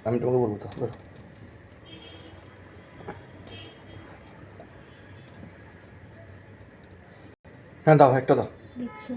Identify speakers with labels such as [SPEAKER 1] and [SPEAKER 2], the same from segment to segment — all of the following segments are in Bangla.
[SPEAKER 1] আমি তোমাকে বলবো তো, ধরো। হ্যাঁ দাও, একটা দাও।
[SPEAKER 2] দিচ্ছি।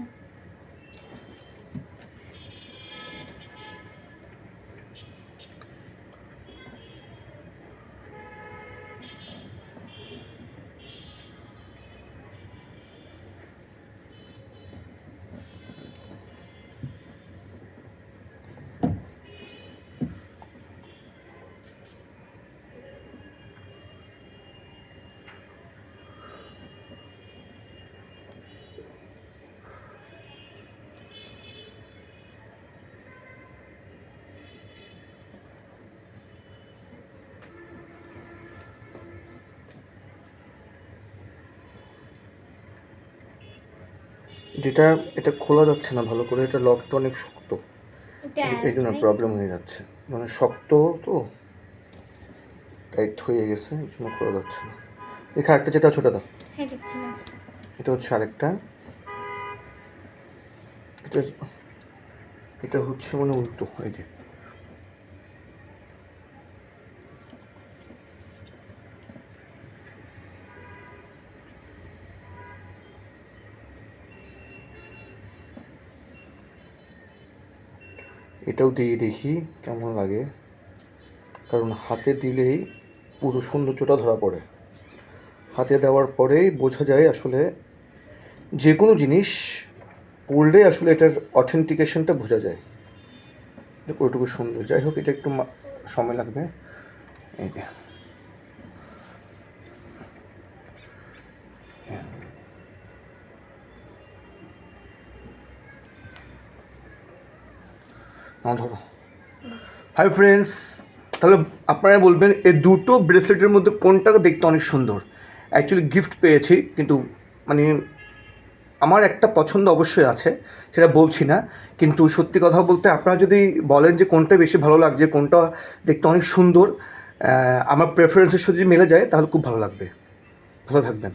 [SPEAKER 1] যেটা এটা খোলা যাচ্ছে না ভালো করে, এটা লকটা অনেক শক্ত, এই জন্য প্রবলেম হয়ে যাচ্ছে। মানে শক্ত তো, টাইট হয়ে গেছে, এই জন্য খোলা যাচ্ছে না। এখানে একটা যেটা ছোটো দাও।
[SPEAKER 2] হ্যাঁ দিচ্ছি না।
[SPEAKER 1] এটা হচ্ছে আরেকটা, এটা এটা হচ্ছে মানে উল্টো, এই যে এটাও দিয়ে দেখি কেমন লাগে, কারণ হাতে দিলেই পুরো সৌন্দর্যটা ধরা পড়ে। হাতে দেওয়ার পরেই বোঝা যায় আসলে যে কোনো জিনিস পড়লে আসলে এটার অথেন্টিকেশনটা বোঝা যায়, ওইটুকু সুন্দর। যাই হোক, এটা একটু সময় লাগবে। এই যে ধরো। হাই ফ্রেন্ডস, তাহলে আপনারা বলবেন এই দুটো ব্রেসলেটের মধ্যে কোনটা দেখতে অনেক সুন্দর। অ্যাকচুয়ালি গিফট পেয়েছি, কিন্তু মানে আমার একটা পছন্দ অবশ্যই আছে, সেটা বলছি না। কিন্তু সত্যি কথা বলতে আপনারা যদি বলেন যে কোনটা বেশি ভালো লাগছে, কোনটা দেখতে অনেক সুন্দর, আমার প্রেফারেন্সের সাথে যদি মিলে যায় তাহলে খুব ভালো লাগবে। ভালো থাকবেন।